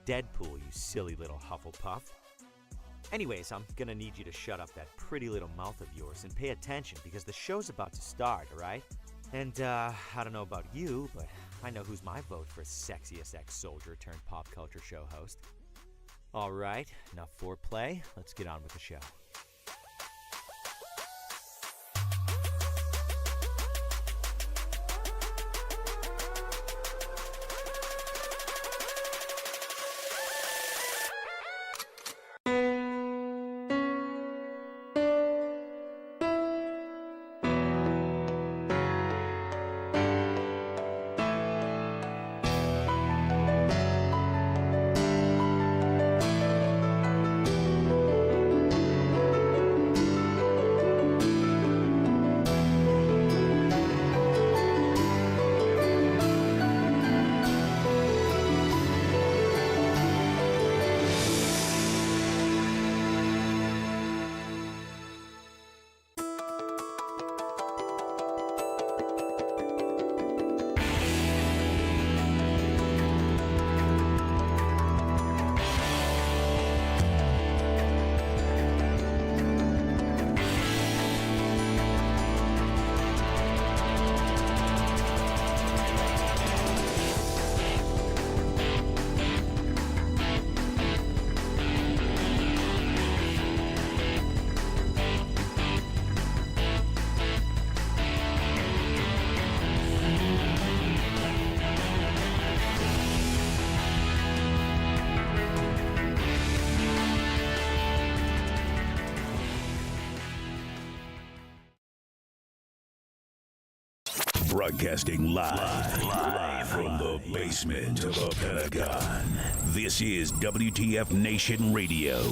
Deadpool, you silly little Hufflepuff. Anyways, I'm gonna need you to shut up that pretty little mouth of yours and pay attention because the show's about to start, alright? And, I don't know about you, but I know who's my vote for sexiest ex-soldier turned pop culture show host. Alright, enough foreplay, let's get on with the show. Broadcasting live from the basement of the Pentagon. This is WTF Nation Radio.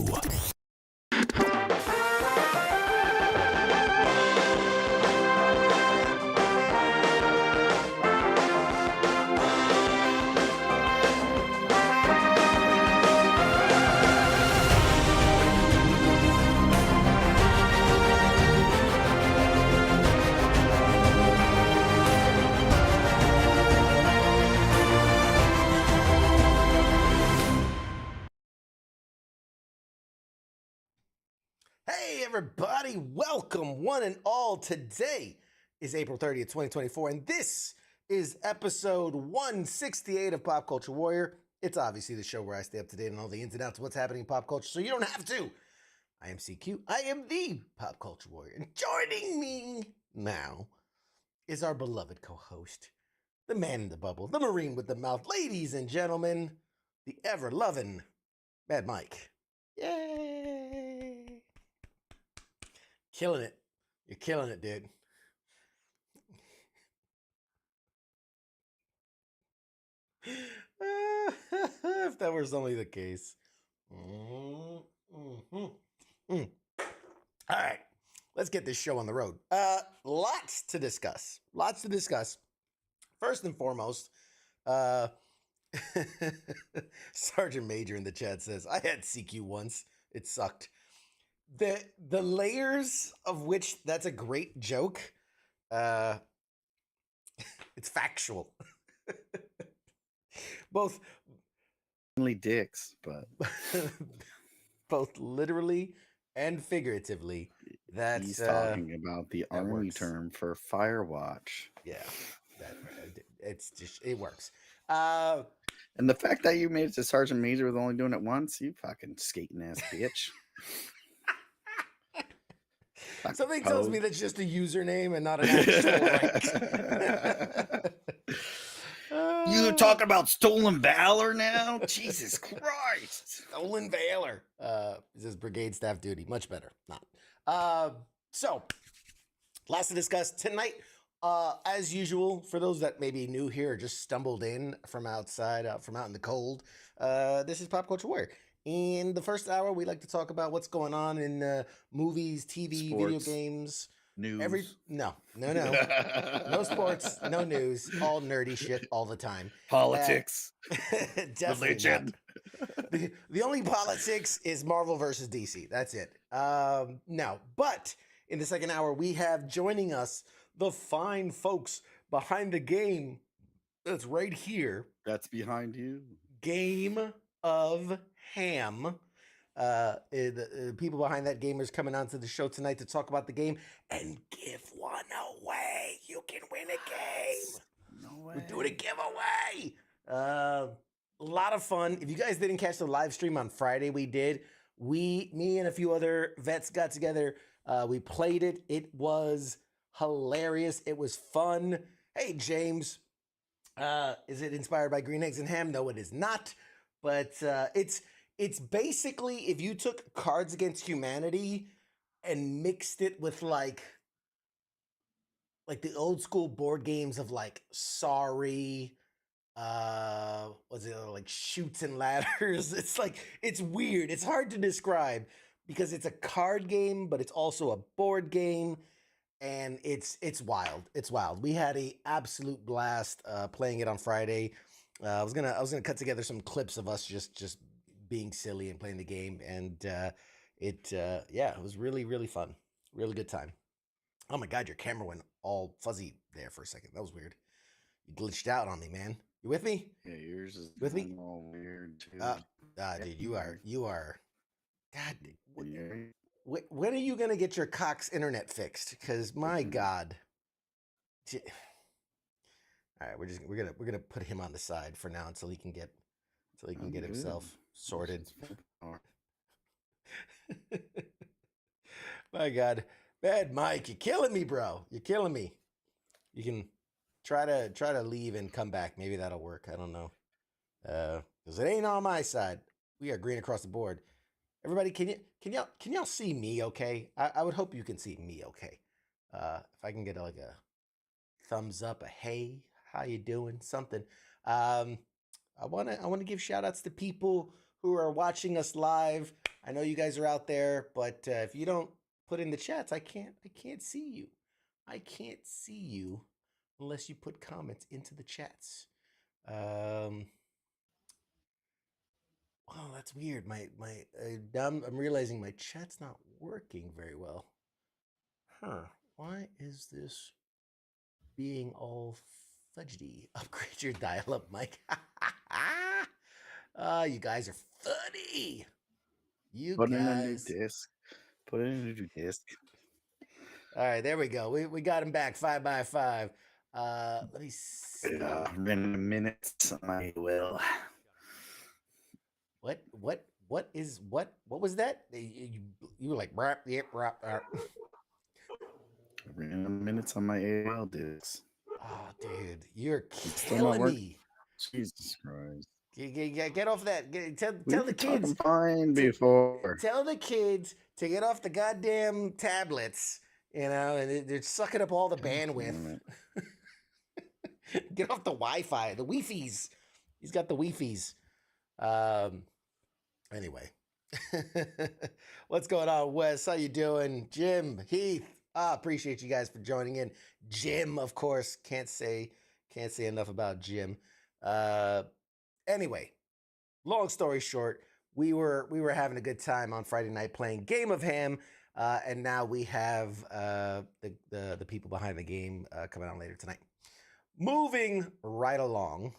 Hey everybody, welcome one and all. Today is April 30th, 2024, and this is episode 168 of Pop Culture Warrior. It's obviously the show where I stay up to date on all the ins and outs of what's happening in pop culture, so you don't have to. I am CQ. I am the Pop Culture Warrior, and joining me now is our beloved co-host, the man in the bubble, the Marine with the mouth, ladies and gentlemen, the ever-loving Mad Mike. Yay! Killing it. You're killing it, dude. If that was only the case. All right. Let's get this show on the road. Lots to discuss. First and foremost, Sergeant Major in the chat says, I had CQ once. It sucked. The layers of which that's a great joke. It's factual. Both Only dicks, but both literally and figuratively. That's he's talking about the army works. term for Firewatch. Yeah, it works. And the fact that you made it to Sergeant Major with only doing it once, you fucking skating ass bitch. Something tells me that's just a username and not an actual rank. You talking about stolen valor now? Jesus Christ. Stolen valor. This is brigade staff duty. Much better. Not. So, lots to discuss tonight. As usual, for those that may be new here or just stumbled in from outside, from out in the cold, this is Pop Culture Warrior. In the first hour, we like to talk about what's going on in movies, TV, Sports, video games. news. No sports, no news, all nerdy shit all the time. Politics. Definitely Religion. not. The only politics is Marvel versus DC. That's it. No, but in the second hour, we have joining us the fine folks behind the game that's right here. That's behind you. Game of Ham. The people behind that gamer is coming onto the show tonight to talk about the game and give one away. You can win a game. No way. We're doing a giveaway. A lot of fun. If you guys didn't catch the live stream on Friday, we did. Me and a few other vets got together. We played it. It was hilarious. It was fun. Hey, James. Is it inspired by green eggs and ham? No, it is not. But it's basically if you took Cards Against Humanity and mixed it with like the old school board games of like Sorry, was it like Shoots and Ladders? It's weird. It's hard to describe because it's a card game, but it's also a board game, and it's wild. It's wild. We had a absolute blast playing it on Friday. I was gonna cut together some clips of us just being silly and playing the game, and it was really fun. Really good time. Oh my god, your camera went all fuzzy there for a second. That was weird. You glitched out on me, man. You with me? Yeah, yours is With me? all weird too. Dude, you are. God, Yeah. when are you gonna get your Cox internet fixed? Because my God. All right, we're gonna put him on the side for now until he can get himself sorted. My God, bad Mike, you're killing me, bro. You're killing me. You can try to leave and come back. Maybe that'll work. I don't know. Because it ain't on my side. We are green across the board. Everybody, can y'all see me okay? I would hope you can see me okay. If I can get like a thumbs up, a hey, how you doing? Something. I wanna give shout outs to people who are watching us live. I know you guys are out there, but if you don't put in the chats, I can't see you. I can't see you unless you put comments into the chats. Oh, that's weird. I'm realizing my chat's not working very well. Huh? Why is this being all fudgy? Upgrade your dial-up mic. You guys are funny. Put in a new disc. Put in a new disc. All right, there we go. We got him back 5x5. Let me see. Random minutes. I will. What was that? You were like brap, yep, brap. Random minutes on my AOL disc. Oh, dude, you're killing me. Jesus Christ. Get off that. Tell the kids. Fine before. Tell the kids to get off the goddamn tablets, and they're sucking up all the bandwidth. Get off the Wi-Fi, the Wi-Fi's. He's got the Wi-Fi's. Anyway, what's going on, Wes? How you doing? Jim, Heath, appreciate you guys for joining in. Jim, of course, can't say enough about Jim. Anyway, long story short, we were having a good time on Friday night playing Game of Ham, and now we have the people behind the game coming on later tonight. Moving right along.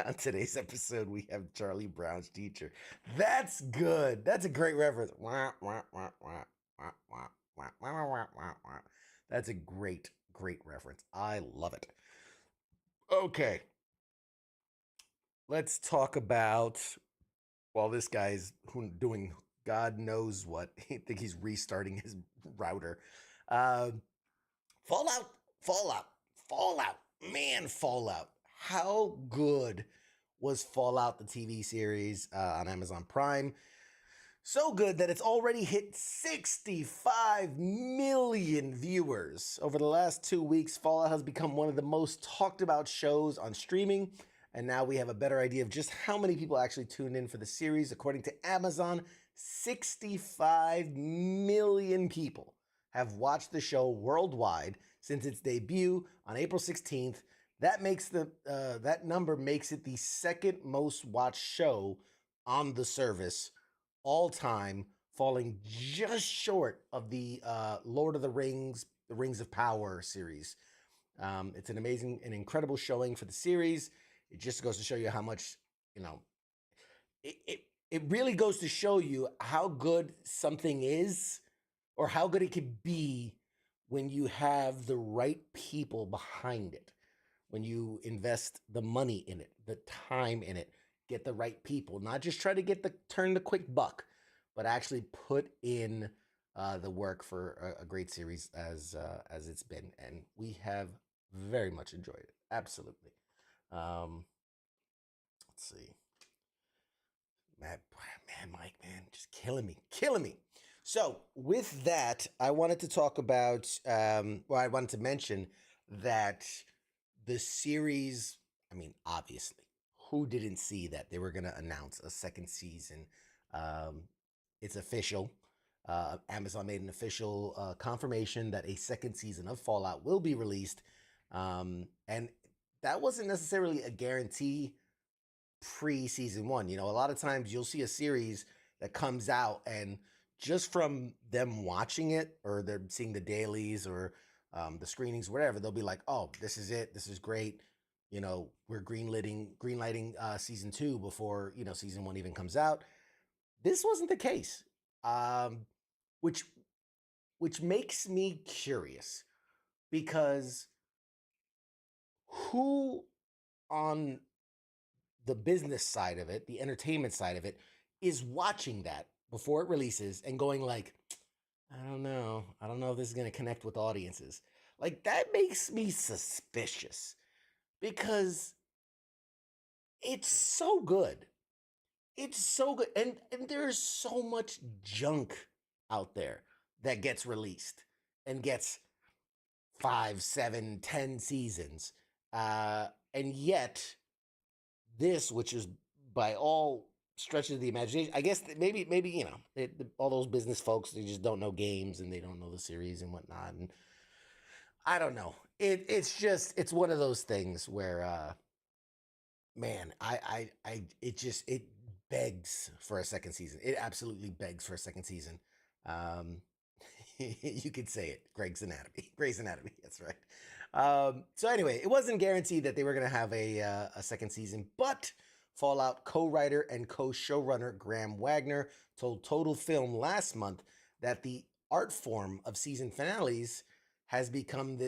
On today's episode, we have Charlie Brown's teacher. That's good. That's a great reference. That's a great reference. I love it. Okay. Let's talk about, while this guy's doing God knows what. I think he's restarting his router. Fallout. Man, Fallout. How good was Fallout, the TV series on Amazon Prime? So good that it's already hit 65 million viewers. Over the last 2 weeks, Fallout has become one of the most talked about shows on streaming. And now we have a better idea of just how many people actually tuned in for the series. According to Amazon, 65 million people have watched the show worldwide since its debut on April 16th. That makes that number makes it the second most watched show on the service all time, falling just short of the Lord of the Rings of Power series. It's an incredible showing for the series. It just goes to show you how much, it really goes to show you how good something is, or how good it could be when you have the right people behind it, when you invest the money in it, the time in it, get the right people, not just try to turn the quick buck, but actually put in the work for a great series as it's been, and we have very much enjoyed it. Absolutely. Let's see. Man, Mike, man, just killing me. So with that, I wanted to talk about, I wanted to mention that the series, I mean, obviously, who didn't see that they were going to announce a second season? Um, it's official. Amazon made an official confirmation that a second season of Fallout will be released. And that wasn't necessarily a guarantee pre-season one. You know, a lot of times you'll see a series that comes out, and just from them watching it, or they're seeing the dailies, or the screenings, whatever, they'll be like, "Oh, this is it. This is great." You know, we're greenlighting season two before season one even comes out. This wasn't the case, um, which makes me curious, because who on the business side of it, the entertainment side of it, is watching that before it releases and going like, I don't know. I don't know if this is going to connect with audiences. Like, that makes me suspicious, because it's so good. It's so good. And there's so much junk out there that gets released and gets 5, 7, 10 seasons. And yet this, which is by all stretches of the imagination, I guess maybe all those business folks, they just don't know games and they don't know the series and whatnot, and I don't know. It's one of those things where man, it begs for a second season. It absolutely begs for a second season. Um, you could say it. Grey's Anatomy. That's right. So anyway, it wasn't guaranteed that they were going to have a second season, but Fallout co-writer and co-showrunner Graham Wagner told Total Film last month that the art form of season finales has become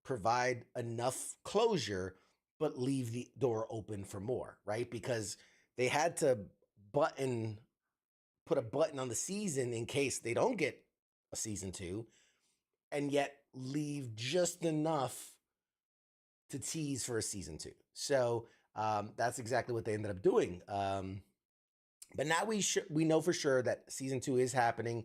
provide enough closure, but leave the door open for more, right? Because they had to button put a button on the season in case they don't get a season two, and yet leave just enough to tease for a season two. So that's exactly what they ended up doing. But now we know for sure that season two is happening.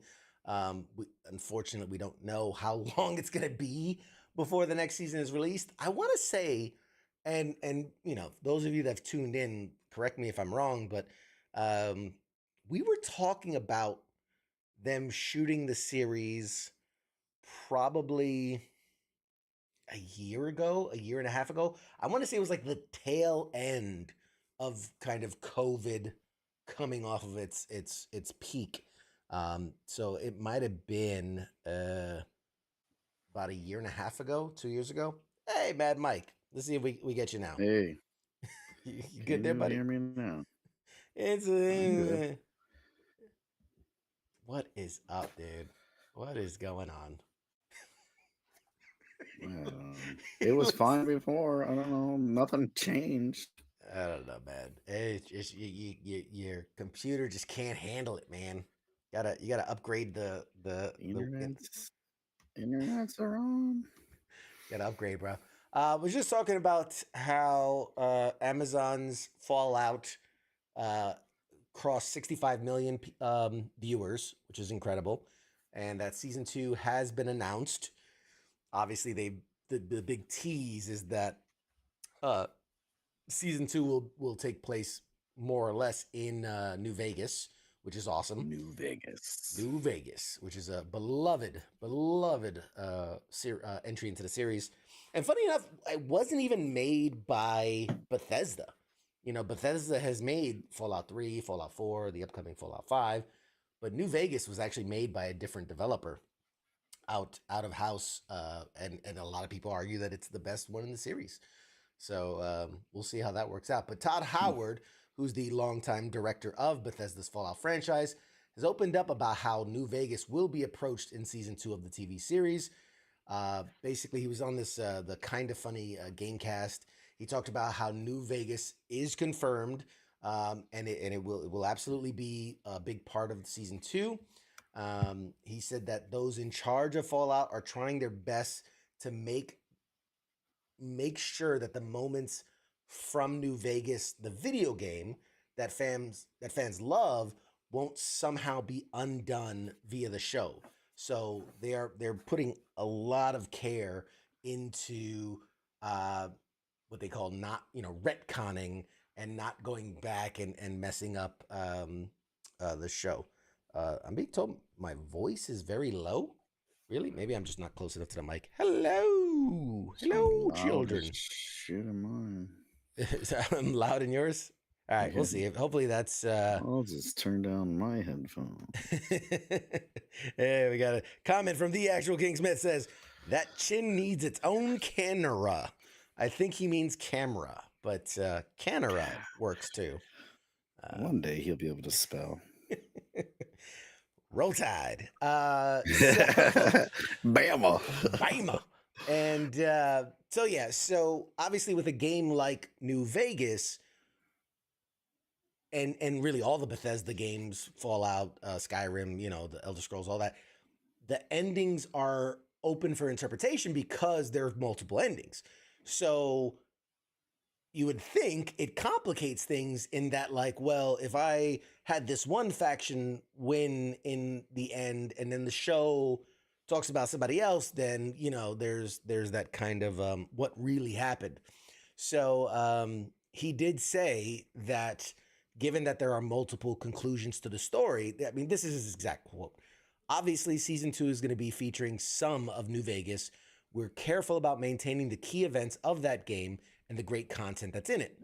Unfortunately, we don't know how long it's going to be before the next season is released. I want to say, and those of you that have tuned in, correct me if I'm wrong, but we were talking about them shooting the series probably a year ago, a year and a half ago. I want to say it was like the tail end of kind of COVID coming off of its peak. So it might have been about a year and a half ago, 2 years ago. Hey, Mad Mike, let's see if we get you now. Hey, You can good there, you buddy? hear me now? It's I'm good. What is up, dude? What is going on? It was fine before. I don't know. Nothing changed. I don't know, man. It's just your computer just can't handle it, man. You gotta upgrade Internets are on. gotta upgrade, bro. I was just talking about how Amazon's Fallout crossed 65 million viewers, which is incredible, and that season two has been announced. Obviously, the big tease is that uh, season two will take place more or less in New Vegas, which is awesome. New Vegas. New Vegas, which is a beloved entry into the series. And funny enough, it wasn't even made by Bethesda. You know, Bethesda has made Fallout 3, Fallout 4, the upcoming Fallout 5, but New Vegas was actually made by a different developer out of house, and a lot of people argue that it's the best one in the series. So we'll see how that works out. But Todd Howard, who's the longtime director of Bethesda's Fallout franchise, has opened up about how New Vegas will be approached in season 2 of the TV series. Basically, he was on this the Kind of Funny Gamecast. He talked about how New Vegas is confirmed, and it will absolutely be a big part of season 2. He said that those in charge of Fallout are trying their best to make sure that the moments from New Vegas, the video game that fans love, won't somehow be undone via the show. So they're putting a lot of care into what they call not retconning and not going back and messing up the show. I'm being told my voice is very low. Really? Maybe I'm just not close enough to the mic. Hello, children. Shit of mine. I'm loud in yours. All right, we'll see. Hopefully that's. I'll just turn down my headphones. Hey, we got a comment from the actual King Smith says that chin needs its own camera. I think he means camera, but camera works too. One day he'll be able to spell. Roll Tide. Bama. Bama. And so obviously with a game like New Vegas and really all the Bethesda games, Fallout, Skyrim, the Elder Scrolls, all that, the endings are open for interpretation because there's multiple endings. So you would think it complicates things in that, like, well, if I had this one faction win in the end and then the show talks about somebody else, then, there's that kind of what really happened. So he did say that given that there are multiple conclusions to the story, I mean, this is his exact quote. Obviously, season 2 is going to be featuring some of New Vegas. We're careful about maintaining the key events of that game and the great content that's in it.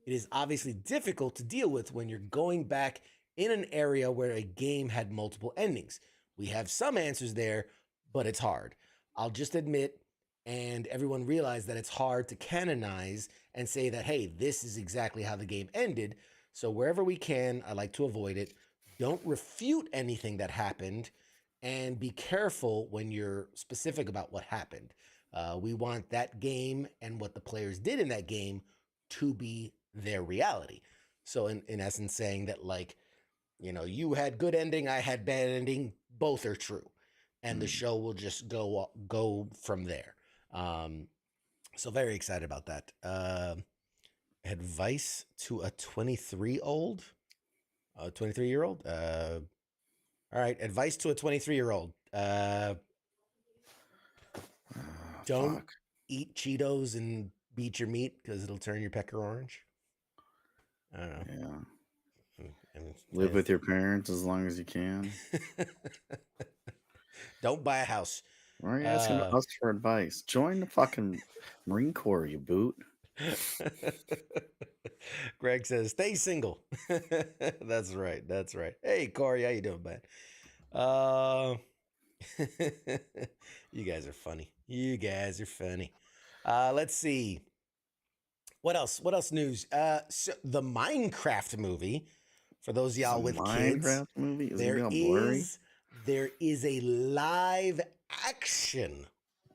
It is obviously difficult to deal with when you're going back in an area where a game had multiple endings. We have some answers there, but it's hard. I'll just admit, and everyone realize that it's hard to canonize and say that, hey, this is exactly how the game ended. So wherever we can, I like to avoid it. Don't refute anything that happened, and be careful when you're specific about what happened. We want that game and what the players did in that game to be their reality. So in essence, saying that, like, you had good ending, I had bad ending, both are true. And the show will just go from there. So very excited about that. Advice to a 23-year-old? A 23-year-old? All right, advice to a 23-year-old. Don't eat Cheetos and beat your meat because it'll turn your pecker orange. I don't know. Yeah. Live with your parents as long as you can. Don't buy a house. Why are you asking us for advice? Join the fucking Marine Corps, you boot. Greg says, stay single. That's right. Hey, Corey, how you doing, man? You guys are funny. Let's see. What else news? So the Minecraft movie, for those of y'all with kids. Minecraft movie? There is a live action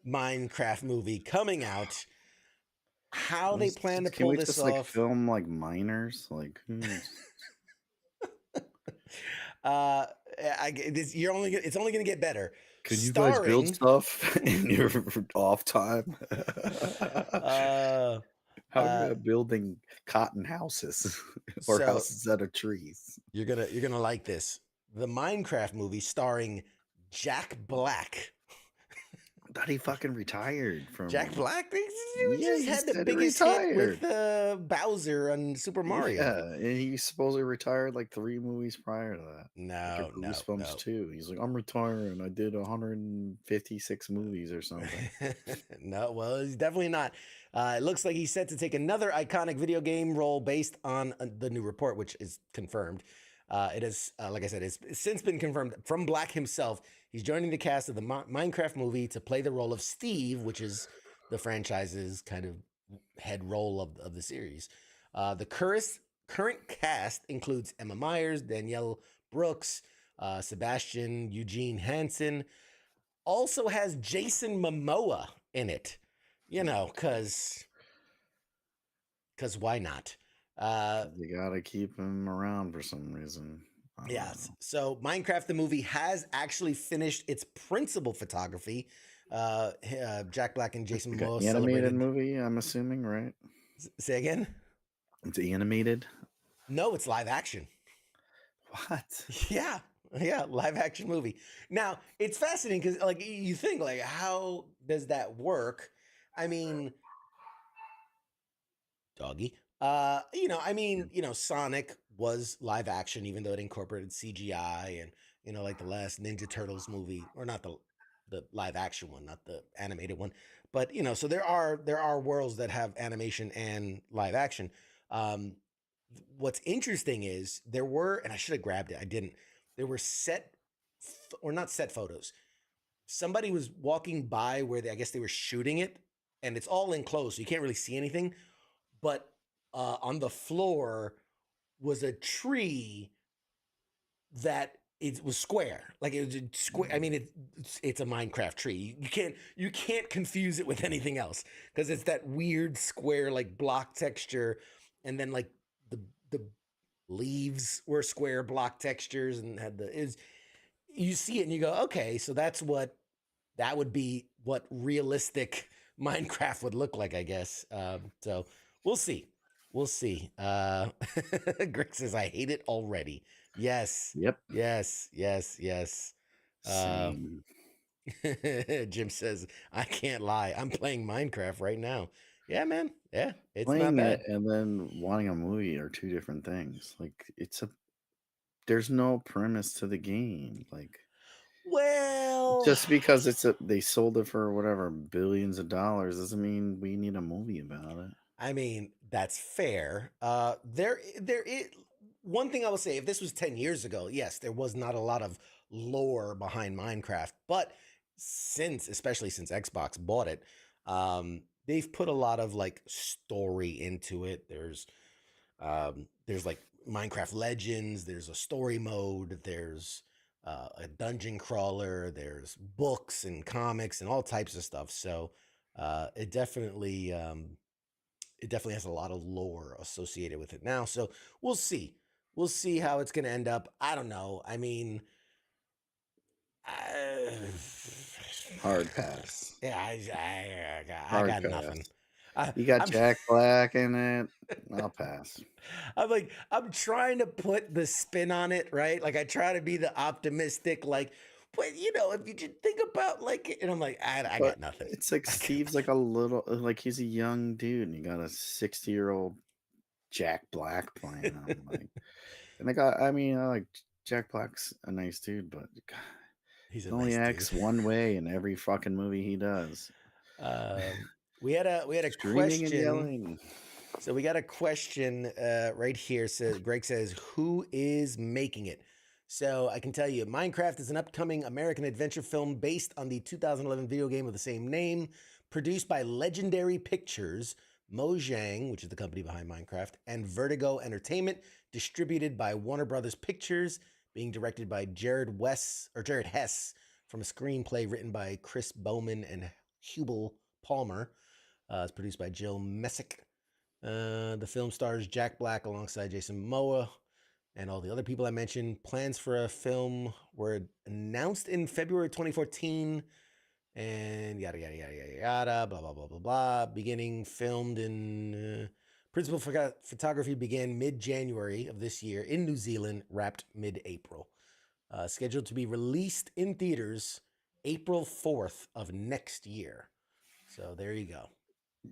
Minecraft movie coming out. How they plan to pull this off? Like film like miners, like it's only going to get better. Could you guys build stuff in your off time? How are you building cotton houses or houses out of trees? You're gonna like this. The Minecraft movie starring Jack Black. I thought he fucking retired from Jack Black. He just had the biggest hit with Bowser on Super Mario. Yeah, and he supposedly retired like 3 movies prior to that. No. Goosebumps 2. He's like, I'm retiring. I did 156 movies or something. No, well, he's definitely not. It looks like he's set to take another iconic video game role based on the new report, which is confirmed. It is, like I said, it's since been confirmed from Black himself. He's joining the cast of the Minecraft movie to play the role of Steve, which is the franchise's kind of head role of the series. The Current cast includes Emma Myers, Danielle Brooks, Sebastian Eugene Hansen. Also has Jason Momoa in it. You know, because why not? You gotta keep him around for some reason. I don't Yes. know. So Minecraft the movie has actually finished its principal photography. Jack Black and Jason Like an Momoa animated celebrated. movie, I'm assuming, right? Say again? It's animated. No, it's live action. What? Yeah, yeah, live action movie. Now it's fascinating because, like, you think, like, how does that work? I mean, doggy. I mean, Sonic was live action, even though it incorporated CGI, and like the last Ninja Turtles movie, or not the live action one, not the animated one, but so there are worlds that have animation and live action. Um, what's interesting is there were, and I should have grabbed it, I didn't. There were or not set photos. Somebody was walking by where I guess they were shooting it, and it's all enclosed, so you can't really see anything, but on the floor was a tree that it was square, like it was square. I mean, it's a Minecraft tree. You can't confuse it with anything else because it's that weird square like block texture, and then like the leaves were square block textures and had the is you see it and you go, okay, so that would be what realistic Minecraft would look like, I guess. So we'll see. We'll see. Greg says, I hate it already. Yes. Yep. Yes. Yes. Yes. Uh, Same. Jim says, I can't lie. I'm playing Minecraft right now. Yeah, man. Yeah. It's not Playing it bad. and then wanting a movie are two different things. Like there's no premise to the game. Like Well, just because they sold it for whatever billions of dollars doesn't mean we need a movie about it. I mean, that's fair. There is one thing I will say. If this was 10 years ago, yes, there was not a lot of lore behind Minecraft. But especially since Xbox bought it, they've put a lot of like story into it. There's like Minecraft Legends. There's a story mode. There's a dungeon crawler. There's books and comics and all types of stuff. So it definitely has a lot of lore associated with it now. So we'll see. We'll see how it's going to end up. I don't know. I mean, Hard pass. yeah, I Hard got nothing. pass. You got I'm, Jack Black in it. I'll pass. I'm trying to put the spin on it, right? Like I try to be the optimistic, like, but if you just think about like, and I'm like, I But got nothing. it's like Steve's like a little like he's a young dude and you got a 60-year-old Jack Black playing him. Like and I mean I like Jack Black's a nice dude, but God, He's he a only nice dude. acts one way in every fucking movie he does. We had a Screaming and question. yelling. So we got a question right here. Says Greg says, "Who is making it?" So I can tell you, Minecraft is an upcoming American adventure film based on the 2011 video game of the same name, produced by Legendary Pictures, Mojang, which is the company behind Minecraft, and Vertigo Entertainment, distributed by Warner Brothers Pictures, being directed by Jared Hess, from a screenplay written by Chris Bowman and Hubel Palmer. It's produced by Jill Messick. The film stars Jack Black alongside Jason Momoa and all the other people I mentioned. Plans for a film were announced in February 2014, and yada yada yada yada yada. Blah blah blah blah blah. Beginning filmed in principal photography began mid-January of this year in New Zealand, wrapped mid-April. Scheduled to be released in theaters April 4th of next year. So there you go.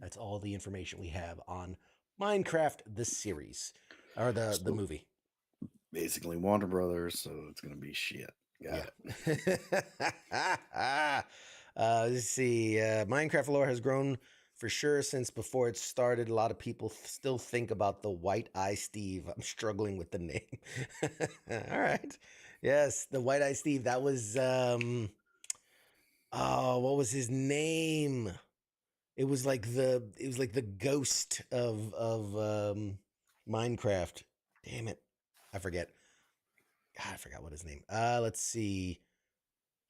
That's all the information we have on Minecraft the series or the So movie. basically Warner Brothers, so it's gonna be shit. Got it. Let's see. Minecraft lore has grown for sure since before it started. A lot of people still think about the White Eye Steve. I'm struggling with the name. All right. Yes, the White Eye Steve. That was what was his name? It was like the ghost of Minecraft. Damn it. I forget. God, I forgot what his name. Let's see.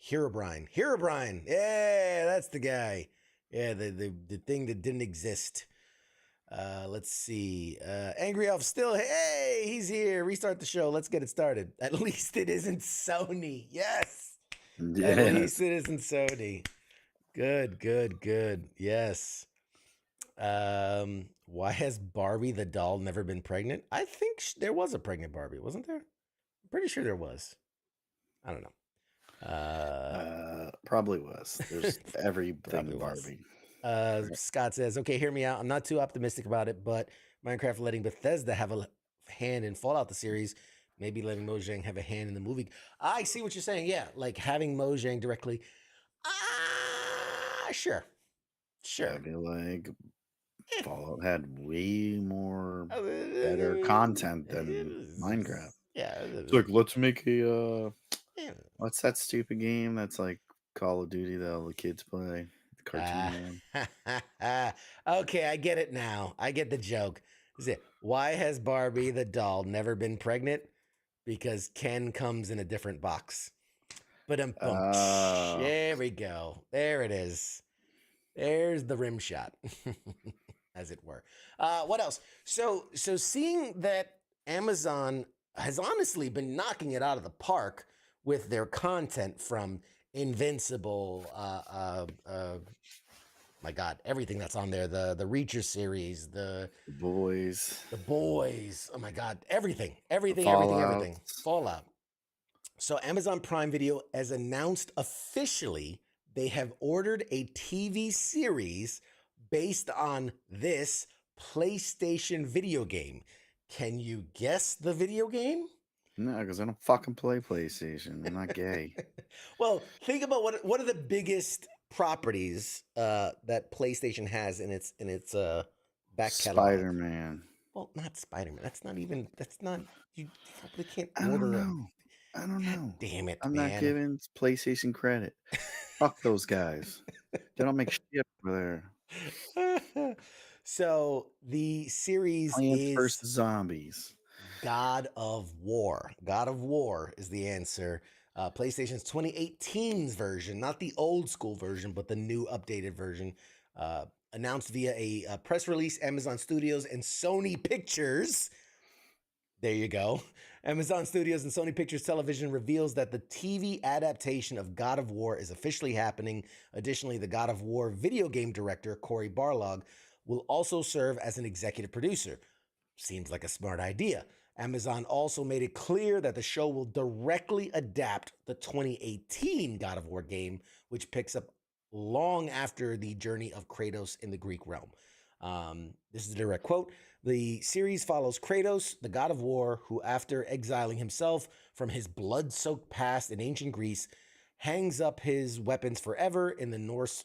Herobrine. Herobrine. Yeah, that's the guy. Yeah, the thing that didn't exist. Let's see. Angry Elf still. Hey, he's here. Restart the show. Let's get it started. At least it isn't Sony. Yes. At Yeah. least it isn't Sony. Good, good, good. Yes. Why has Barbie the doll never been pregnant? I think there was a pregnant Barbie, wasn't there? I'm pretty sure there was. I don't know. Probably was. There's everything was. Barbie. Scott says, okay, hear me out. I'm not too optimistic about it, but Minecraft letting Bethesda have a hand in Fallout the series, maybe letting Mojang have a hand in the movie. I see what you're saying. Yeah, like having Mojang directly. Sure. I feel like Eh. Fallout had way more Oh, better content than Minecraft. Yeah. It's like, let's make a Yeah. what's that stupid game that's like Call of Duty that all the kids play? The cartoon one. Okay, I get it now. I get the joke. Is it why has Barbie the doll never been pregnant? Because Ken comes in a different box. But there we go. There it is. There's the rim shot, as it were. What else? So seeing that Amazon has honestly been knocking it out of the park with their content from Invincible, my God, everything that's on there, the Reacher series, the Boys. Boys, oh my God, everything. Fallout. Fallout. So Amazon Prime Video has announced officially they have ordered a TV series based on this PlayStation video game. Can you guess the video game? No, because I don't fucking play PlayStation. I'm not gay. Well, think about what are the biggest properties that PlayStation has in its back catalog. Spider-Man. Well, not Spider-Man. That's not. You probably can't I don't order. know. I don't know. Damn it, I'm man. not giving PlayStation credit. Fuck those guys. They don't make shit over there. So the series Plants is vs. Zombies. God of War. God of War is the answer. PlayStation's 2018's version, not the old school version, but the new updated version. Announced via a press release, Amazon Studios and Sony Pictures. There you go. Amazon Studios and Sony Pictures Television reveals that the TV adaptation of God of War is officially happening. Additionally, the God of War video game director, Cory Barlog, will also serve as an executive producer. Seems like a smart idea. Amazon also made it clear that the show will directly adapt the 2018 God of War game, which picks up long after the journey of Kratos in the Greek realm. This is a direct quote. The series follows Kratos, the god of war, who, after exiling himself from his blood-soaked past in ancient Greece, hangs up his weapons forever in the Norse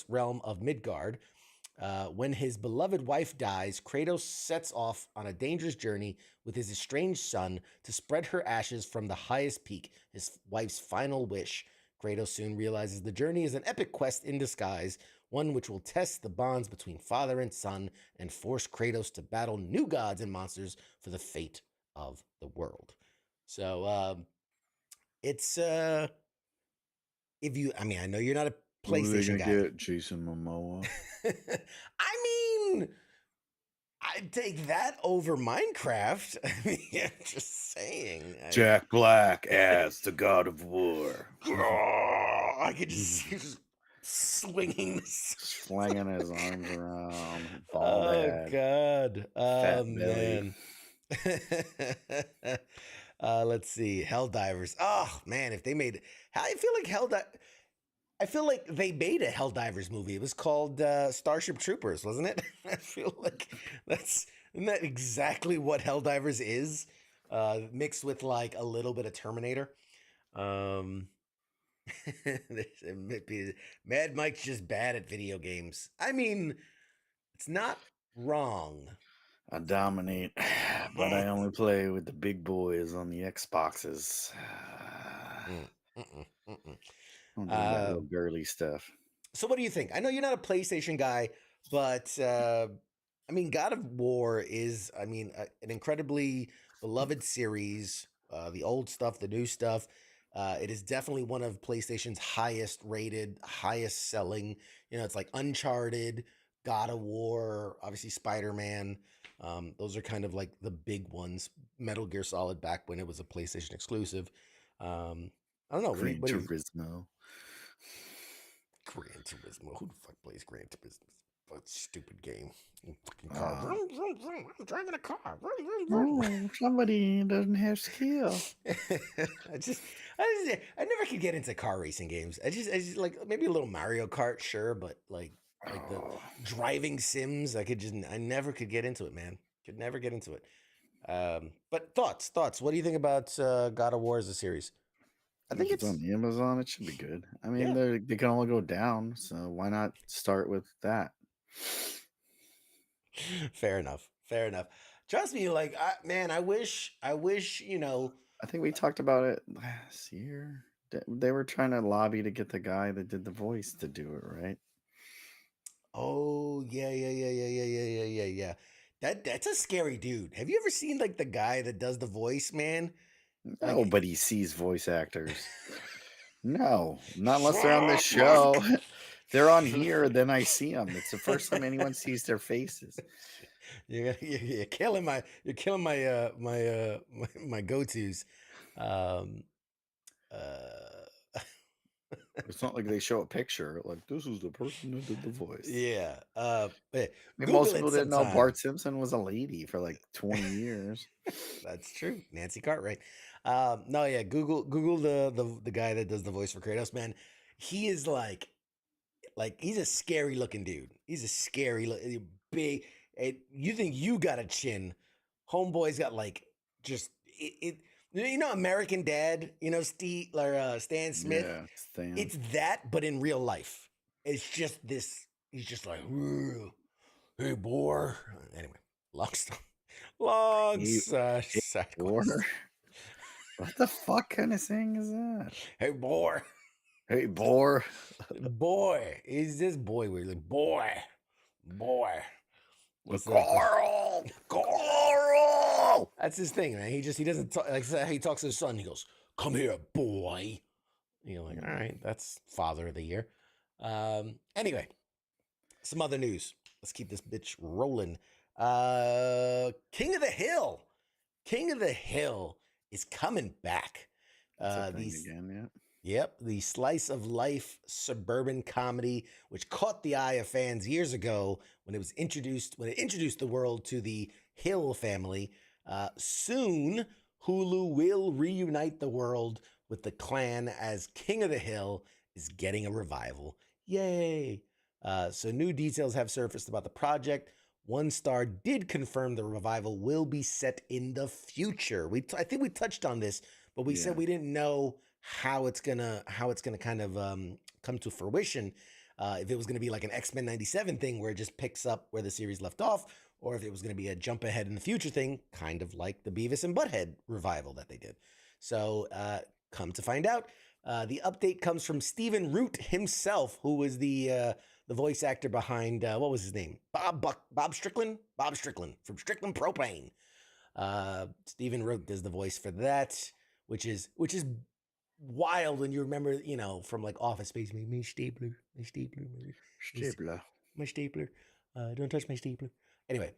realm of Midgard. When his beloved wife dies, Kratos sets off on a dangerous journey with his estranged son to spread her ashes from the highest peak, his wife's final wish. Kratos soon realizes the journey is an epic quest in disguise, one which will test the bonds between father and son and force Kratos to battle new gods and monsters for the fate of the world. So it's I know you're not a PlayStation guy. Get Jason Momoa. I mean, I'd take that over Minecraft. I mean, I'm just saying. Jack Black as the God of War. I could just see just swinging this, slinging his arms around. Bald head, God. fat man. Let's see. Helldivers. Oh man, if they made I feel like they made a Helldivers movie. It was called Starship Troopers, wasn't it? I feel like isn't that exactly what Helldivers is? Mixed with like a little bit of Terminator. Mad Mike's just bad at video games. I mean, it's not wrong. I dominate, but I only play with the big boys on the Xboxes. Don't do that little girly stuff. So what do you think? I know you're not a PlayStation guy, but I mean, God of War is, an incredibly beloved series. The old stuff, the new stuff. It is definitely one of PlayStation's highest rated, highest selling. It's like Uncharted, God of War, obviously Spider Man. Those are kind of like the big ones. Metal Gear Solid back when it was a PlayStation exclusive. I don't know. Gran What do you Turismo. Gran Turismo? Who the fuck plays Gran Turismo? What stupid game? Fucking car. Uh, Vroom, vroom, vroom. I'm driving a car. Vroom, vroom, vroom. oh, somebody doesn't have skill. I never could get into car racing games. I just like maybe a little Mario Kart, sure, but like the Oh, driving sims, I never could get into it, man. Could never get into it. But thoughts. What do you think about God of War as a series? I think if it's it's on Amazon, it should be good. I mean, yeah, they can only go down, so why not start with that? fair enough. Fair enough. Trust me, like man, I wish. I think we talked about it last year. They were trying to lobby to get the guy that did the voice to do it, right? Oh yeah. That's a scary dude. Have you ever seen like the guy that does the voice, man? Like Nobody sees voice actors. No, not unless they're on this shut up, show. They're on here, then I see them. It's the first time anyone sees their faces. you're killing my go-tos. Um uh It's not like they show a picture like this is the person who did the voice. yeah. I mean, most Google it people didn't know sometime. Bart Simpson was a lady for like 20 years. That's true. Nancy Cartwright. No, yeah. Google the guy that does the voice for Kratos, man. He is like he's a scary looking dude. He's a big. You think you got a chin? Homeboy's got like just it. American Dad. Steve or Stan Smith. Yeah, Stan. It's that, but in real life. It's just this. He's just like, "Ooh, hey boy." Anyway, long story. Long Hey, hey, side boy. quest. What the fuck kind of saying is that? Hey boy, Hey, boy. boy, is this boy weird? Like boy. What's that? Carl! Carl! That's his thing, man. He doesn't talk like that's how he talks to his son. He goes, "Come here, boy." You're like, all right, that's Father of the Year. Anyway, some other news. Let's keep this bitch rolling. King of the Hill. King of the Hill is coming back. That's a thing These again, yeah. Yep, the slice of life suburban comedy, which caught the eye of fans years ago when it introduced the world to the Hill family. Soon, Hulu will reunite the world with the clan as King of the Hill is getting a revival. Yay! So new details have surfaced about the project. One Star did confirm the revival will be set in the future. I think we touched on this, but we Yeah. said we didn't know how it's gonna kind of come to fruition. If it was gonna be like an X-Men 97 thing where it just picks up where the series left off, or if it was gonna be a jump ahead in the future thing, kind of like the Beavis and Butthead revival that they did. So come to find out, the update comes from Stephen Root himself, who was the voice actor behind what was his name? Bob Strickland from Strickland Propane. Stephen Root does the voice for that, which is wild when you remember, from like Office Space, my stapler, Stapler. my stapler. Don't touch my stapler. Anyway,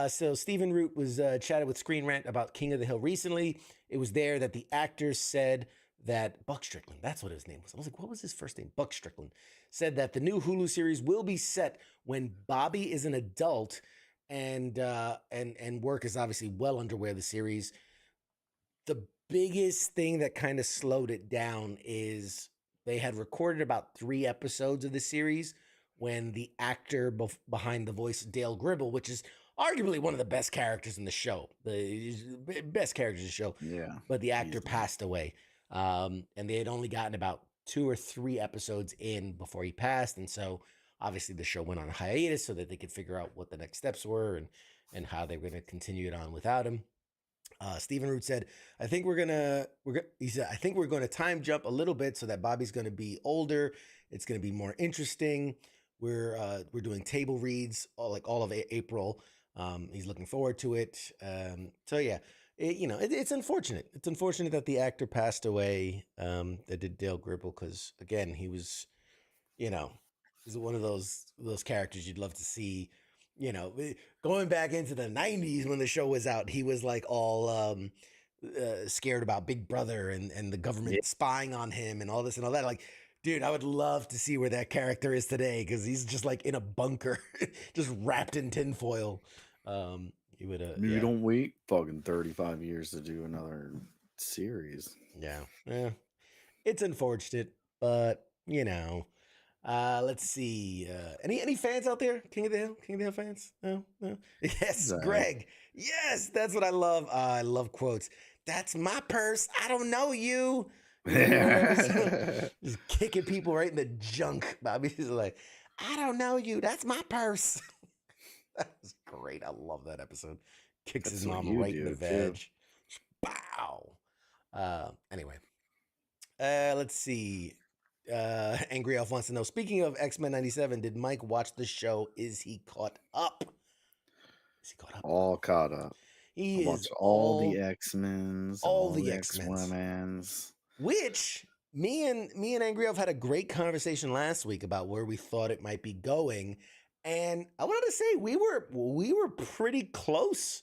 so Stephen Root was chatted with Screen Rant about King of the Hill recently. It was there that the actors said that Buck Strickland, that's what his name was. I was like, what was his first name? Buck Strickland said that the new Hulu series will be set when Bobby is an adult, and work is obviously well underway. The series. The biggest thing that kind of slowed it down is they had recorded about 3 episodes of the series when the actor behind the voice of Dale Gribble, which is arguably one of the best characters in the show, the best characters in the show, Yeah. but the actor easily. passed away. And they had only gotten about 2 or 3 episodes in before he passed. And so obviously the show went on hiatus so that they could figure out what the next steps were and how they were going to continue it on without him. Stephen Root said, "I think he said, I think we're going to time jump a little bit so that Bobby's going to be older. It's going to be more interesting. we're doing table reads all of April. He's looking forward to it. So yeah, it's unfortunate. It's unfortunate that the actor passed away. That did Dale Gribble, because again, he was, you know, he's one of those characters you'd love to see. Going back into the '90s when the show was out, he was like all scared about Big Brother and the government spying on him and all this and all that. Like, dude, I would love to see where that character is today, because he's just like in a bunker, just wrapped in tinfoil. He would, Maybe yeah, don't wait fucking 35 years to do another series. yeah. It's unfortunate, but let's see. Any fans out there? King of the Hill fans? No. Yes, Right. Greg. Yes, that's what I love. I love quotes. That's my purse. I don't know you. Just kicking people right in the junk. Bobby's like, I don't know you. That's my purse. That was great. I love that episode. Kicks That's his what mom you right in the do, veg. too. Bow. Anyway, let's see. Angry Elf wants to know, speaking of X-Men 97, did Mike watch the show? Is he caught up? All caught up. He I is watched all the X-Men's, all all the the X-Men's. X-Women's. Which me and Angry Elf had a great conversation last week about where we thought it might be going, and I wanted to say we were pretty close.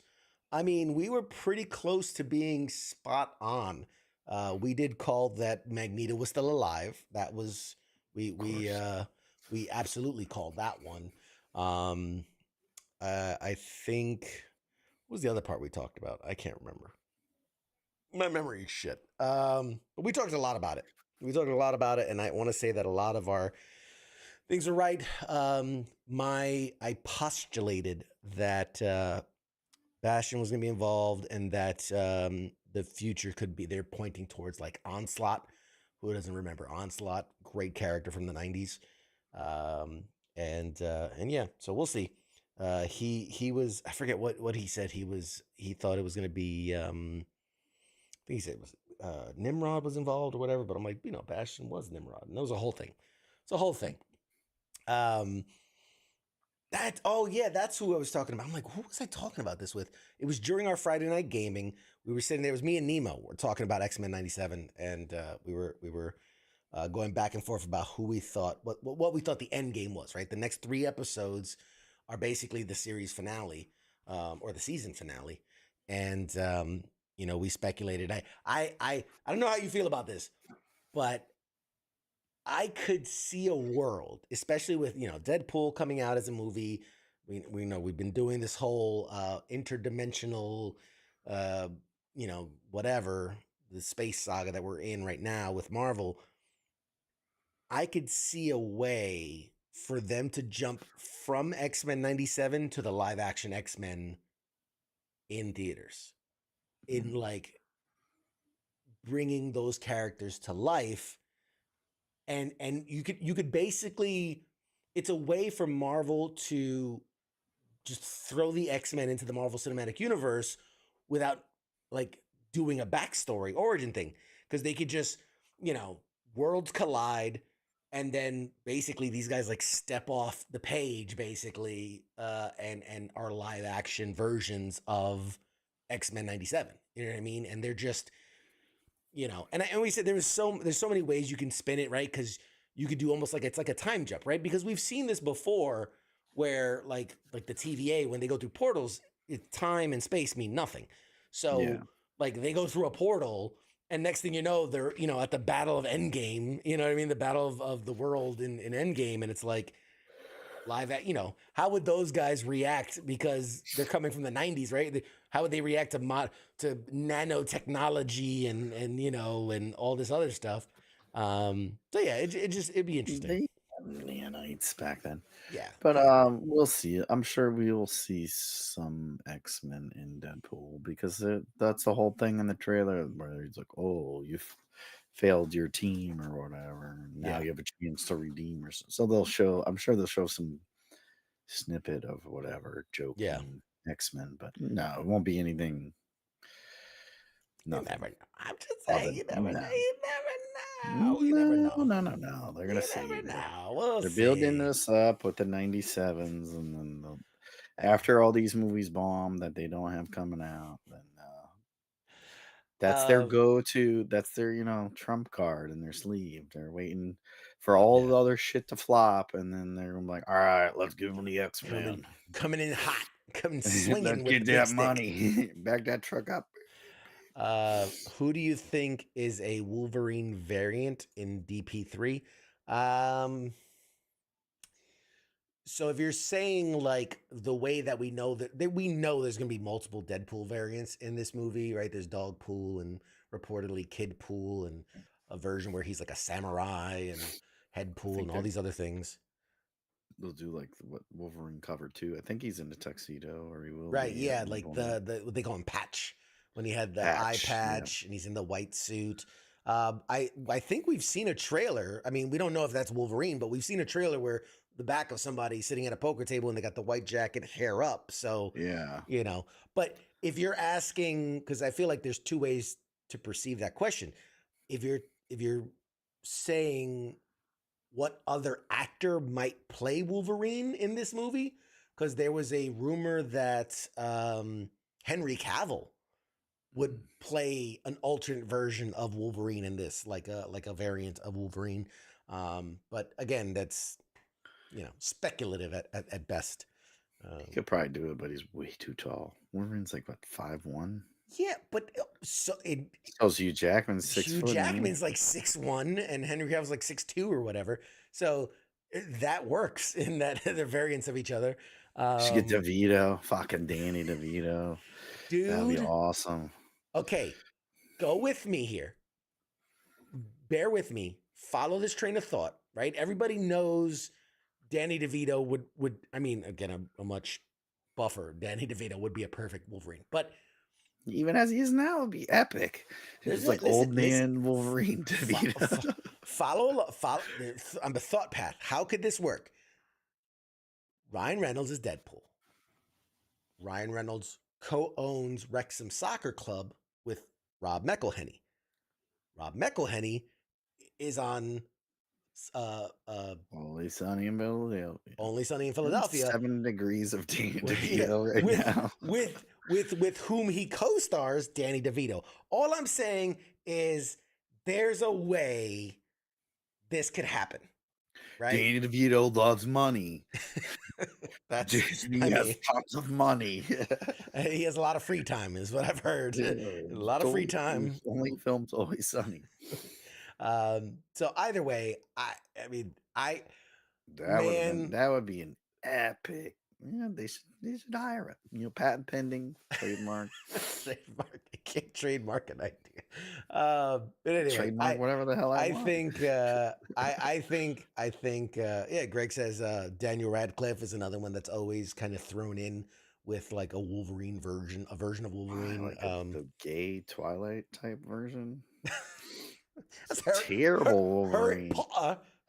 I mean, we were pretty close to being spot on. We did call that Magneto was still alive. That was we absolutely called that one. I think, what was the other part we talked about? I can't remember. My memory is shit. But we talked a lot about it. And I want to say that a lot of our things are right. I postulated that Bastion was going to be involved, and that the future could be, they're pointing towards like Onslaught. Who doesn't remember Onslaught? Great character from the '90s. And yeah, so we'll see. He was, I forget what he said. He thought it was going to be, I think he said it was Nimrod was involved or whatever, but I'm like, Bastion was Nimrod, and that was a whole thing. It's a whole thing. That's who I was talking about. I'm like, who was I talking about this with? It was during our Friday night gaming. We were sitting there. It was me and Nemo. We're talking about X-Men 97, and we were going back and forth about who we thought, what we thought the end game was. Right, the next 3 episodes are basically the series finale, or the season finale, and we speculated. I don't know how you feel about this, but I could see a world, especially with Deadpool coming out as a movie. We know we've been doing this whole interdimensional, whatever, the space saga that we're in right now with Marvel. I could see a way for them to jump from X-Men 97 to the live action X-Men in theaters, in like bringing those characters to life. And you could basically, it's a way for Marvel to just throw the X-Men into the Marvel Cinematic Universe without like doing a backstory origin thing, because they could just, worlds collide, and then basically these guys like step off the page basically, and are live action versions of X-Men 97. You know what I mean? And they're just, and we said there's so many ways you can spin it, right? Because you could do almost like it's like a time jump, right? Because we've seen this before, where like the TVA, when they go through portals, time and space mean nothing. So like they go through a portal, and next thing you know, they're at the Battle of Endgame. You know what I mean? The Battle of the World in Endgame, and it's like live at, how would those guys react, because they're coming from the 90s, right? How would they react to nanotechnology and and all this other stuff? So yeah, it'd be interesting. They had nanites back then. Yeah, But we'll see. I'm sure we will see some X-Men in Deadpool, because that's the whole thing in the trailer where he's like, "Oh, you've failed your team or whatever. And now you have a chance to redeem yourself." So they'll show. I'm sure they'll show some snippet of whatever joking X-Men, but no, it won't be anything. You Nothing. never know. I'm just saying, you never know. You never You never know. No. They're gonna You save never it. know. We'll They're building see. this up with the 97s, and then after all these movies bomb that they don't have coming out, then that's their Um, go-to. That's their trump card in their sleeve. They're waiting for all yeah, the other shit to flop, and then they're gonna be like, all right, let's give them the coming, X-Men. coming in hot, coming Let's swinging with the get big that stick. money. Back that truck up. Who do you think is a Wolverine variant in DP3? Um, so if you're saying like the way that we know that we know there's gonna be multiple Deadpool variants in this movie, right? There's Dogpool and reportedly Kidpool and a version where he's like a samurai and I Headpool think and all these other things. they'll do like what Wolverine cover too. I think he's in a tuxedo, or he will Right, be at yeah, one like point. the what they call him patch when he had the eye Patch, yeah. patch and he's in the white suit. I think we've seen a trailer. I mean, we don't know if that's Wolverine, but we've seen a trailer where the back of somebody sitting at a poker table and they got the white jacket, hair up. So Yeah. but if you're asking, because I feel like there's two ways to perceive that question. If you're saying what other actor might play Wolverine in this movie, because there was a rumor that Henry Cavill would play an alternate version of Wolverine in this, like a variant of Wolverine. But again, that's speculative at best. He could probably do it, but he's way too tall. Wolverine's like what, 5'1"? Yeah, but So Hugh Jackman's 6 Hugh foot. Jackman's like 6'1" and Henry Cavill's like 6'2" or whatever. So that works in that they're variants of each other. Should get DeVito, fucking Danny DeVito. That'd be Dude, awesome. okay, go with me here. Bear with me. Follow this train of thought, right? Everybody knows Danny DeVito would I mean, again, a much buffer. Danny DeVito would be a perfect Wolverine. But Even as he is now, it'd be epic. It's like old man Wolverine DeVito. follow on the thought path. How could this work? Ryan Reynolds is Deadpool. Ryan Reynolds co-owns Wrexham Soccer Club with Rob McElhenney. Rob McElhenney is on Only Sunny in Philadelphia. Only Sunny in Philadelphia. 7 degrees of Danny DeVito right now. with whom he co-stars Danny DeVito. All I'm saying is there's a way this could happen. Right? Danny DeVito loves money. Disney has tons of money. He has a lot of free time, is what I've heard. A lot of free time. Only films Always Sunny. So either way, that would be an epic. Yeah, they should hire it. Patent pending, trademark. Trademark. I can't trademark an idea. But anyway, trademark whatever the hell I want. I think. Yeah, Greg says Daniel Radcliffe is another one that's always kind of thrown in with like a Wolverine version, a version of Wolverine, like the gay Twilight type version. That's terrible Wolverine.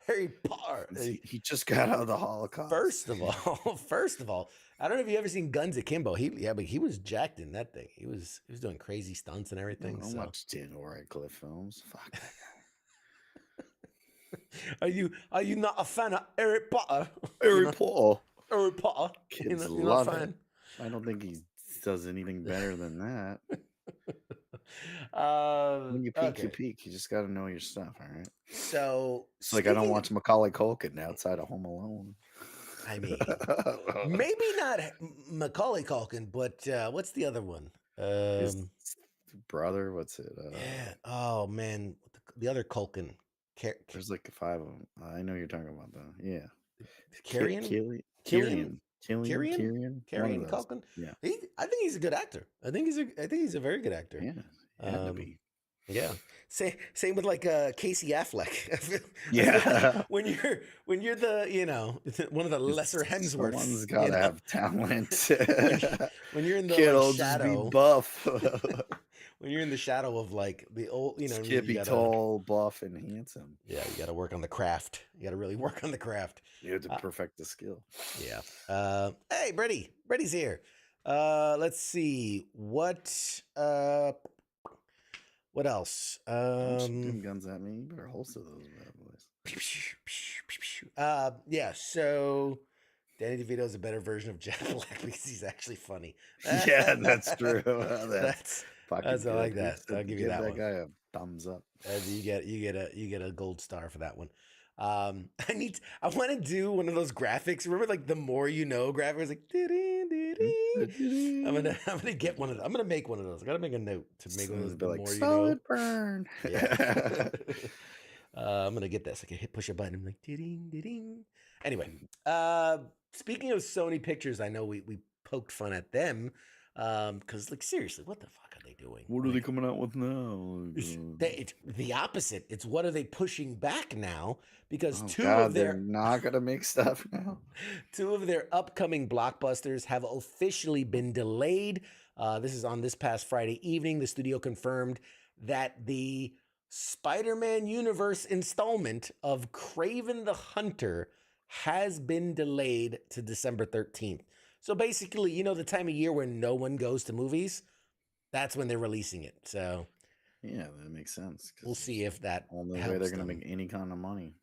Harry Potter. He just got out of the Holocaust. First of all, I don't know if you ever seen Guns Akimbo. But he was jacked in that thing. He was doing crazy stunts and everything. I don't watch Daniel Radcliffe films. Fuck that guy. Are you not a fan of Harry Potter? Harry Potter. Harry Potter. Kids love it. I don't think he does anything better than that. When you peek, you peek. You just got to know your stuff, all right? So it's like I don't watch Macaulay Culkin outside of Home Alone. I mean, maybe not Macaulay Culkin, but what's the other one? His brother, what's it? Yeah. Oh man, the other Culkin. There's like 5 of them. I know you're talking about though. Yeah. Killian Culkin. Yeah. I think he's a good actor. I think he's a very good actor. Yeah. Had to be. Yeah. Same with like Casey Affleck. Yeah. when you're the one of the lesser Hemsworths. Someone's gotta have talent. when you're in the kid'll shadow, just be buff. When you're in the shadow of like the old, Skippy, tall, buff, and handsome. Yeah, you got to work on the craft. You got to really work on the craft. You have to perfect the skill. Yeah. Hey, Brady's here. Let's see what What else? Don't shoot them guns at me. You better holster those bad boys. Yeah. So Danny DeVito's a better version of Jack Black because he's actually funny. Yeah, that's true. That's Fucking I like good. that. I'll give you Give that that one. guy a thumbs up. You get a gold star for that one. I want to do one of those graphics. Remember, like the more you know graphics, like I'm gonna get one of those. I'm gonna make one of those. I gotta make a note to make one of those. The Like more you know. solid burn. Yeah. I'm gonna get this. I can push a button. I'm like ding ding. Anyway, speaking of Sony Pictures, I know we poked fun at them because like seriously, what the fuck are they doing? What are they coming out with now? It's the opposite. It's what are they pushing back now? Because they're not gonna make stuff now. Two of their upcoming blockbusters have officially been delayed. This is on this past Friday evening. The studio confirmed that the Spider-Man universe installment of Kraven the Hunter has been delayed to December 13th. So basically, you know, the time of year where no one goes to movies, that's when they're releasing it. So yeah, that makes sense. We'll see if that only way they're going to make any kind of money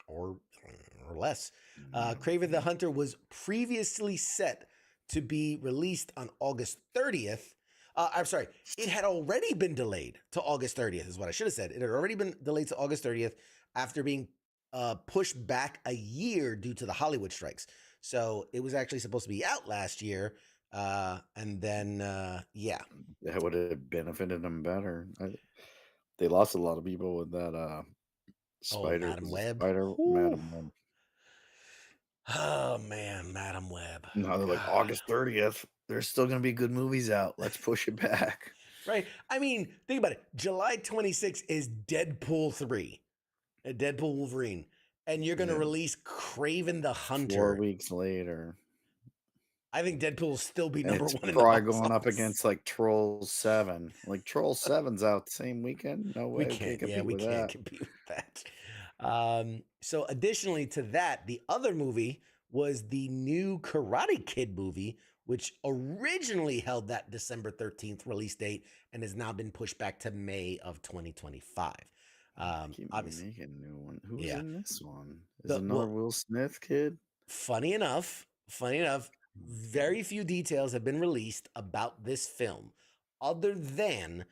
or less. Kraven the Hunter was previously set to be released on August 30th. I'm sorry, it had already been delayed to August 30th is what I should have said. It had already been delayed to August 30th after being pushed back a year due to the Hollywood strikes. So it was actually supposed to be out last year. And then, yeah. That would have benefited them better. They lost a lot of people with that Madam Web. Madam Web. Oh, man, Madam Web. No, they're like August 30th. There's still going to be good movies out. Let's push it back. Right. I mean, think about it. July 26th is Deadpool 3, Deadpool Wolverine. And you're going to release Kraven the Hunter 4 weeks later. I think Deadpool will still be number one. It's probably going up against like Trolls 7. Like Trolls 7's out the same weekend. No way. We can't compete with that. So additionally to that, the other movie was the new Karate Kid movie, which originally held that December 13th release date and has now been pushed back to May of 2025. Obviously, make a new one. Who's in this one? Is it another Will Smith kid? Funny enough, very few details have been released about this film, other than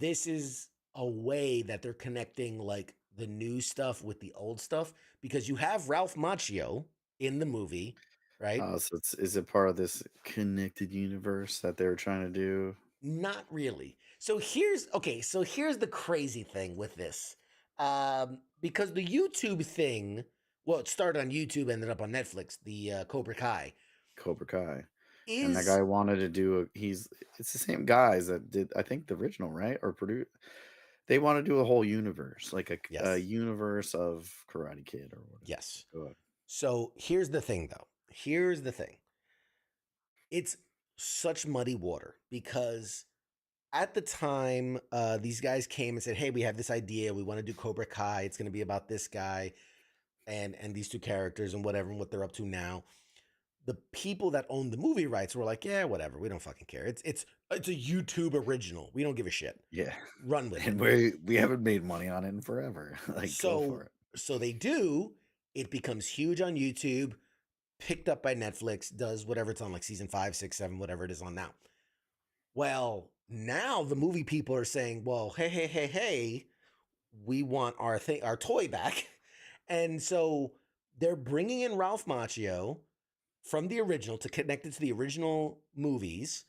this is a way that they're connecting like the new stuff with the old stuff, because you have Ralph Macchio in the movie, right? So is it part of this connected universe that they were trying to do? Not really. So here's the crazy thing with this. Because the YouTube thing, well, it started on YouTube, ended up on Netflix, the Cobra Kai. And that guy wanted to do it's the same guys that did, I think, the original, right? Or produce. They want to do a whole universe, like a universe of Karate Kid or whatever. Yes. So here's the thing, though. It's such muddy water because at the time, these guys came and said, hey, we have this idea. We want to do Cobra Kai. It's going to be about this guy and these two characters and whatever, and what they're up to now. The people that own the movie rights were like, yeah, whatever. We don't fucking care. It's a YouTube original. We don't give a shit. Yeah. Run with it. And we haven't made money on it in forever. Go for it. So they do. It becomes huge on YouTube, picked up by Netflix, does whatever it's on, like season 5, 6, 7, whatever it is on now. Well, now the movie people are saying, well, hey, we want our toy back. And so they're bringing in Ralph Macchio from the original to connect it to the original movies.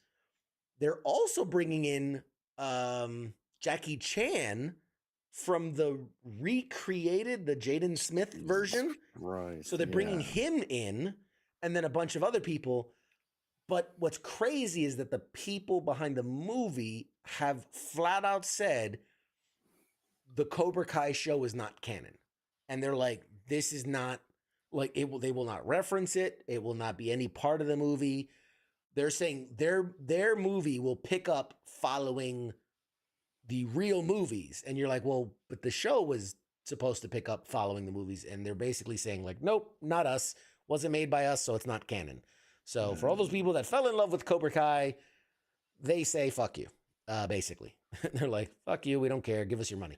They're also bringing in Jackie Chan from the recreated, the Jaden Smith version. Right. So they're bringing him in, and then a bunch of other people. But what's crazy is that the people behind the movie have flat out said the Cobra Kai show is not canon. And they're like, this is not like they will not reference it. It will not be any part of the movie. They're saying their movie will pick up following the real movies. And you're like, well, but the show was supposed to pick up following the movies. And they're basically saying like, nope, not us. Wasn't made by us, so it's not canon. So for all those people that fell in love with Cobra Kai, they say, fuck you. basically. They're like, fuck you, we don't care, give us your money.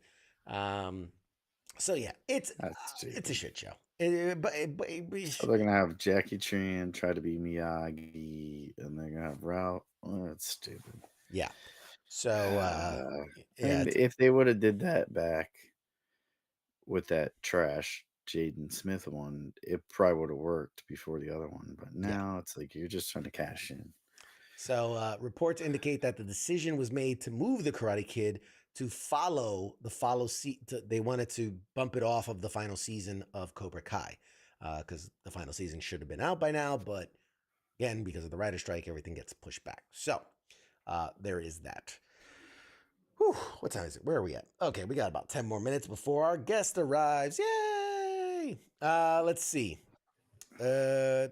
So yeah, it's That's a stupid. shit show. So they're gonna have Jackie Chan try to be Miyagi, and they're gonna have Ralph. Oh, that's stupid. Yeah. So I yeah, mean, if they would have did that back with that trash Jaden Smith one, it probably would have worked before the other one. But yeah. now it's like you're just trying to cash in. So reports indicate that the decision was made to move the Karate Kid to they wanted to bump it off of the final season of Cobra Kai, because the final season should have been out by now, but again, because of the writer's strike, everything gets pushed back. So there is that. Whew, what time is it? Where are we at? Okay, we got about 10 more minutes before our guest arrives. Yay! Let's see. Brittany,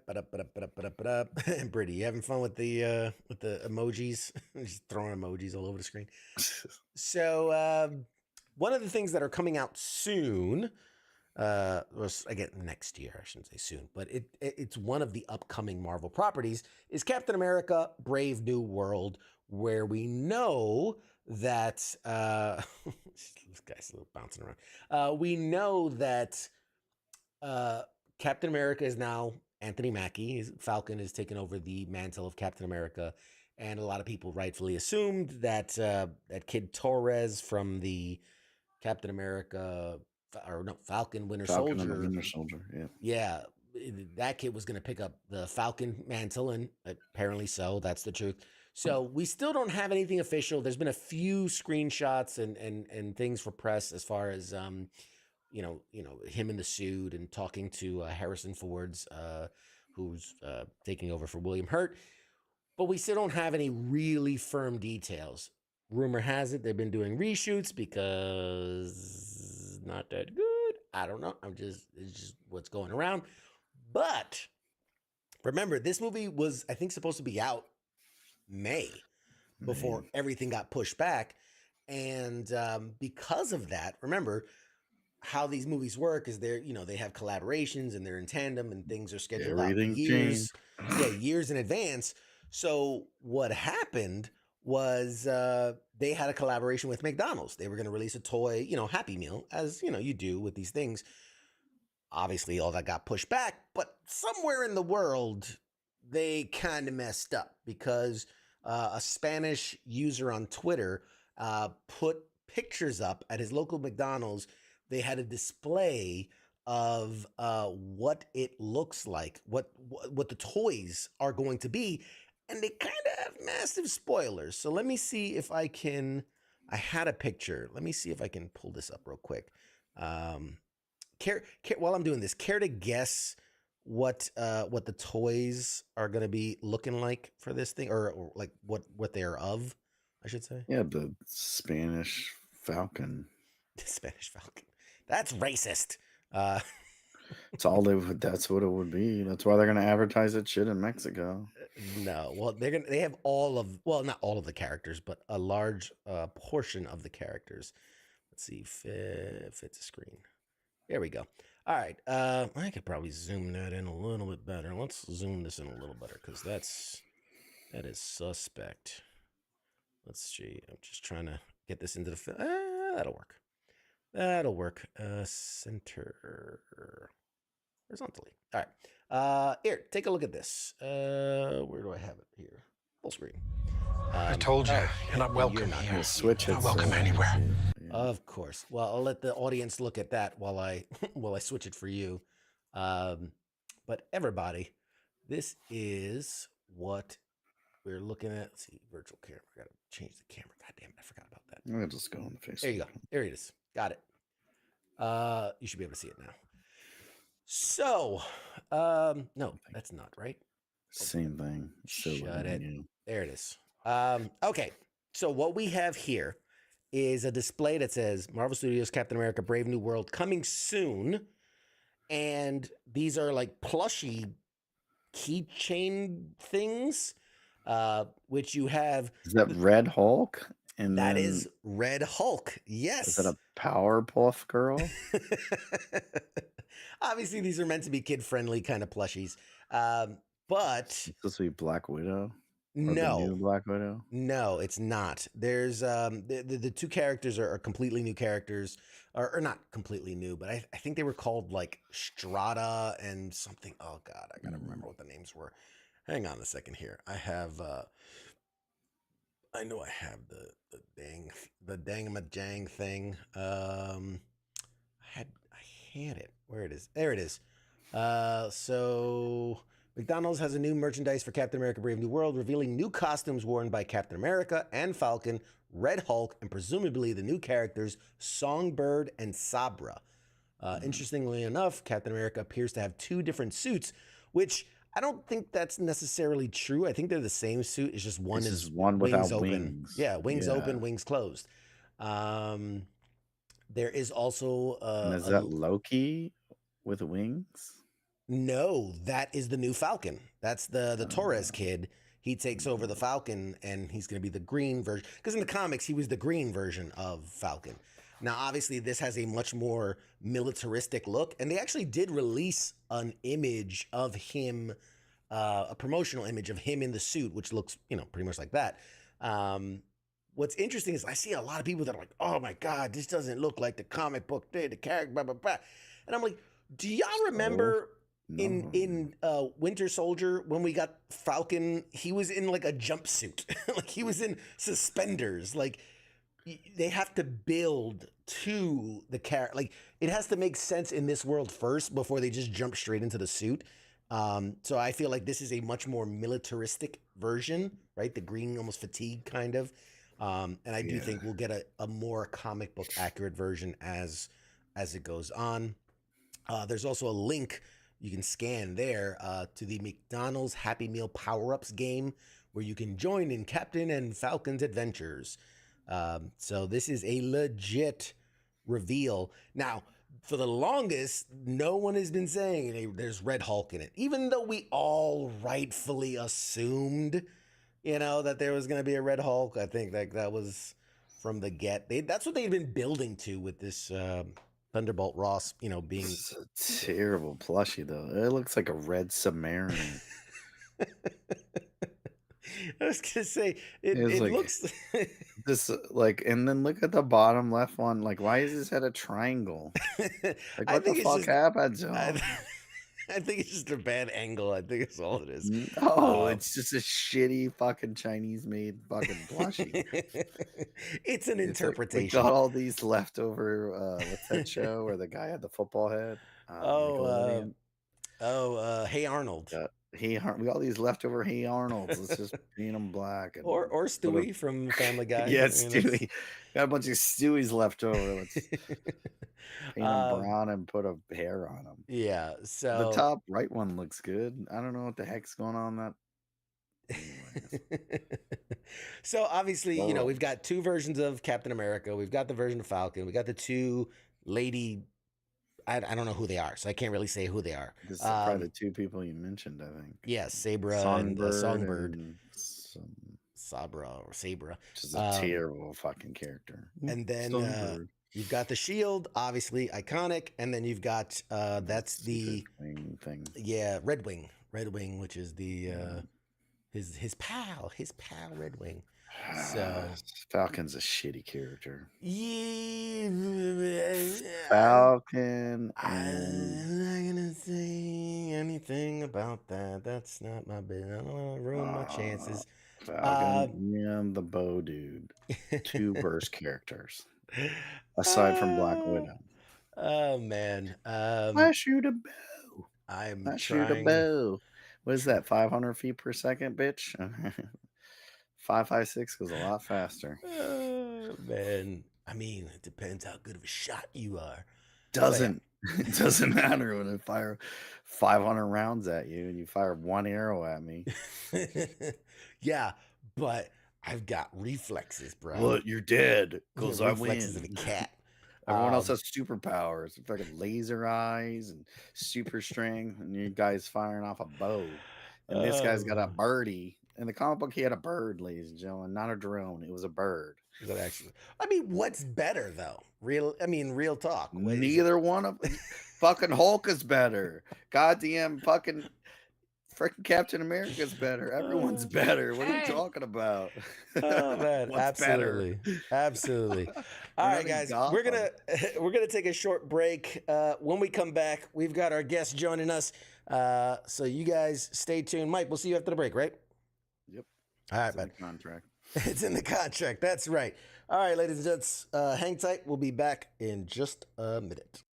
you having fun with the emojis? Just throwing emojis all over the screen. So one of the things that are coming out soon, was again next year, I shouldn't say soon, but it's one of the upcoming Marvel properties, is Captain America: Brave New World, where we know that this guy's a little bouncing around. We know that Captain America is now Anthony Mackie. Falcon has taken over the mantle of Captain America, and a lot of people rightfully assumed that that kid Torres from the Captain America, or no, Falcon Winter Falcon and the Soldier, Winter Soldier. Yeah. yeah, that kid was going to pick up the Falcon mantle, and apparently so. That's the truth. So we still don't have anything official. There's been a few screenshots and things for press as far as him in the suit and talking to Harrison Ford's, who's taking over for William Hurt. But we still don't have any really firm details. Rumor has it they've been doing reshoots because not that good. I don't know. It's just what's going around. But remember, this movie was, I think, supposed to be out May before everything got pushed back. And because of that, remember, how these movies work is they have collaborations and they're in tandem and things are scheduled out Everything's changed. years in advance. So what happened was they had a collaboration with McDonald's. They were going to release a toy, Happy Meal, as you do with these things. Obviously, all that got pushed back, but somewhere in the world, they kind of messed up because a Spanish user on Twitter put pictures up at his local McDonald's. They had a display of what it looks like, what the toys are going to be, and they kind of have massive spoilers. So let me see if I can. I had a picture. Let me see if I can pull this up real quick. While I'm doing this, care to guess what the toys are going to be looking like for this thing, or like what they are of, I should say. Yeah, the Spanish Falcon. The Spanish Falcon. That's racist. That's what it would be. That's why they're gonna advertise that shit in Mexico. No, well, they have not all of the characters, but a large portion of the characters. Let's see if it fits the screen. There we go. All right. I could probably zoom that in a little bit better. Let's zoom this in a little better because that is suspect. Let's see. I'm just trying to get this into the that'll work. That'll work. Center horizontally. All right. Here, take a look at this. Where do I have it here? Full screen. I told you, you're not welcome here. Switch You're it. not welcome anywhere. Yeah. Of course. Well, I'll let the audience look at that while I switch it for you. But everybody, this is what we're looking at. Let's see, virtual camera. I gotta change the camera. God damn it, I forgot about that. I'll just go on the face. There you go. There it is. Got it. You should be able to see it now. So, no, that's not right. Same thing. Shut it. There it is. Okay. So what we have here is a display that says Marvel Studios Captain America Brave New World coming soon. And these are like plushy keychain things, which you have. Is that Red Hulk? And that is Red Hulk. Yes. Is that a Powerpuff Girl? Obviously, these are meant to be kid-friendly kind of plushies. But It's supposed to be Black Widow. Or the new No, Black Widow? no, it's not. There's the two characters are completely new characters, or not completely new, but I think they were called like Strata and something. Oh God, I gotta remember what the names were. Hang on a second here. I know I have the dangamajang thing. I had it. Where it is? There it is. So McDonald's has a new merchandise for Captain America: Brave New World, revealing new costumes worn by Captain America and Falcon, Red Hulk, and presumably the new characters Songbird and Sabra. Interestingly enough, Captain America appears to have two different suits, which I don't think that's necessarily true. I think they're the same suit. It's just one This is is one wings without open. wings. Yeah, wings Yeah. open, wings closed. There is also And is that Loki with wings? no, that is the new Falcon. That's the Torres kid. He takes over the Falcon, and he's going to be the green version. Because in the comics, he was the green version of Falcon. Now, obviously, this has a much more militaristic look, and they actually did release an image of him, a promotional image of him in the suit, which looks, pretty much like that. What's interesting is I see a lot of people that are like, "Oh my God, this doesn't look like the comic book, the character, blah blah blah," and I'm like, "Do y'all remember?" In Winter Soldier, when we got Falcon, he was in like a jumpsuit, like he was in suspenders. Like they have to build to the character. Like it has to make sense in this world first before they just jump straight into the suit. So I feel like this is a much more militaristic version, right? The green, almost fatigue kind of. And I do think we'll get a more comic book accurate version as it goes on. There's also a link you can scan there to the McDonald's Happy Meal Power-Ups game where you can join in Captain and Falcon's adventures. So this is a legit reveal. Now, for the longest, no one has been saying hey, there's Red Hulk in it, even though we all rightfully assumed, that there was going to be a Red Hulk. I think that was from the get. That's what they've been building to with this Thunderbolt Ross, being It's a terrible plushie though. It looks like a red Sumerian. I was gonna say it Like, looks this and then look at the bottom left one. Like, why is his head a triangle? Like, what the fuck happened to him? I think it's just a bad angle. I think it's all it is. No, it's just a shitty fucking Chinese made fucking plushie. It's an interpretation. We got all these leftover. What's that show where the guy had the football head? Hey Arnold. We got all these leftover Hey Arnolds. Let's just paint them black. Or Stewie from Family Guy. Yeah, Stewie. Got a bunch of Stewies left over. Let's paint them brown and put a hair on them. Yeah, so the top right one looks good. I don't know what the heck's going on that. So obviously, we've got two versions of Captain America. We've got the version of Falcon. We got the two lady. I don't know who they are, so I can't really say who they are. This is probably the two people you mentioned, I think. Yeah, Sabra and Songbird. Sabra or Sabra. Which is a terrible fucking character. And then you've got the shield, obviously iconic, and then you've got that's the wing thing. Yeah, Red Wing, which is the his pal Red Wing. So Falcon's a shitty character. Yeah, Falcon. I'm not gonna say anything about that. That's not my business. I don't want to ruin my chances. Falcon and the bow dude. Two worst characters. Aside from Black Widow. Oh man. I shoot a bow. I shoot a bow. What is that? 500 feet per second, bitch? 5.56 goes a lot faster. Man, I mean, it depends how good of a shot you are. It doesn't matter when I fire 500 rounds at you and you fire one arrow at me. Yeah, but I've got reflexes, bro. Well, you're dead because I win. Reflexes of a cat. Everyone else has superpowers, fucking laser eyes and super strength, and you guys firing off a bow. And this guy's got a birdie. In the comic book, he had a bird, ladies and gentlemen, not a drone. It was a bird. Is that actually? I mean, what's better though? Real talk. Neither one of fucking Hulk is better. Goddamn fucking Freaking Captain America's better. Everyone's better. What are you talking about? Oh man, What's better? absolutely. All We're right, not in guys, we're Gotham. gonna take a short break. When we come back, we've got our guest joining us. So you guys stay tuned. Mike, we'll see you after the break, right? Yep. All right, It's in man. the contract. It's in the contract. That's right. All right, ladies and gents, hang tight. We'll be back in just a minute.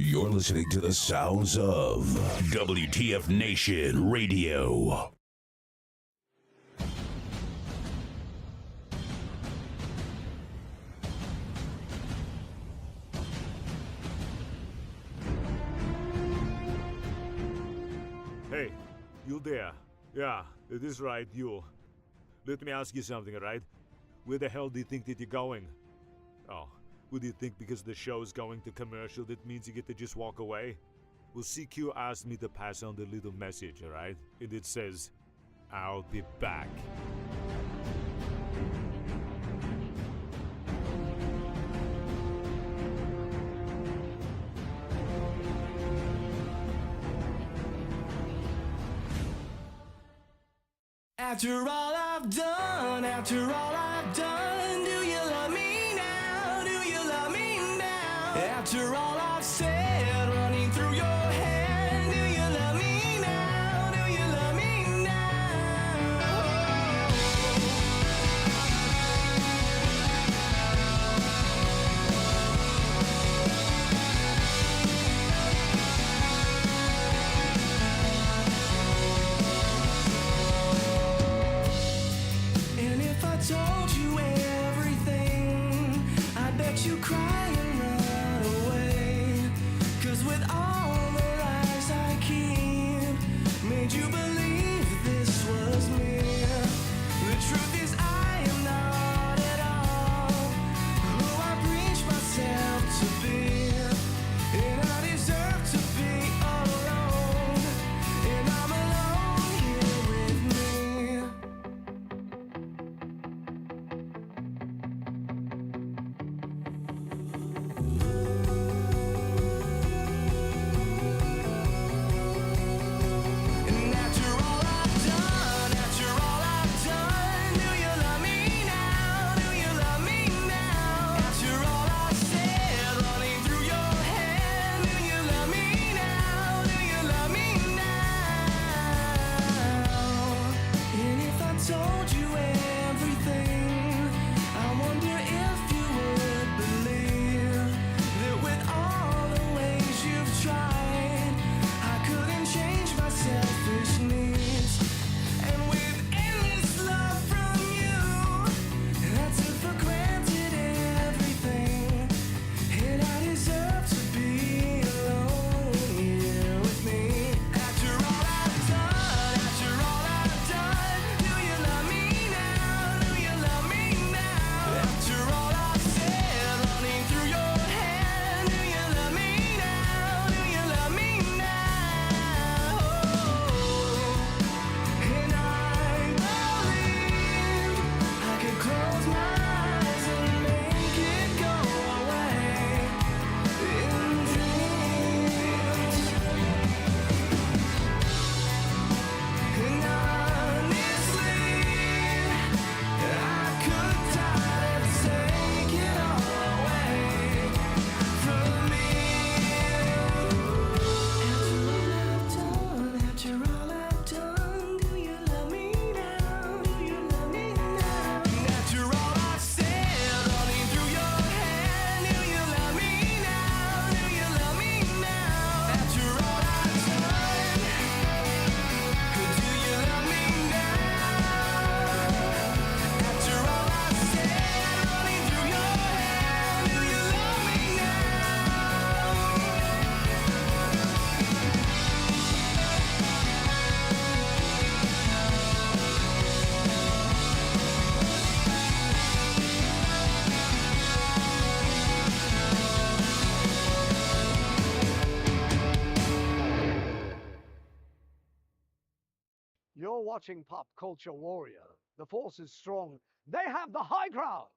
You're listening to the sounds of WTF Nation Radio. Hey, you there? Yeah, it is right, you. Let me ask you something, alright? Where the hell do you think that you're going? Oh, would you think because the show's going to commercial that means you get to just walk away? Well, CQ asked me to pass on the little message, alright? And it says, I'll be back. After all I've done, do you love me now? Do you love me now? After all I've said, running through your head, do you love me now? Do you love me now? And if I told you everything, I bet you cry and run away. 'Cause with all the lies I keep, made you believe this was me. The truth is I am not at all who I preach myself to be. And I deserve to be alone, and I'm alone here with me. And after all I've done, do you love me now? Do you love me now? After all I've said, running through your head, do you love me now? Do you love me now? And if I told you everything, I wonder if you would believe that with all the ways you've tried, I couldn't change my selfish needs. And with endless love from you, I took for granted everything. And I deserve to be alone here with me. After all I've done, do you love me now? Do you love me now? After all I've said, running through your head, do you love me now? Do you love me now? And I believe I could close my eyes and make it go away in dreams. And honestly, I could die and take it all away from me. After all I've done, do you love me now? Do you love me now? And after all I've said, running through your head, do you love me now? Do you love me now? After all I've done, do you love me now? After all I've said, running through your head, do you love me You're watching Pop Culture Warrior. The force is strong. They have the high ground.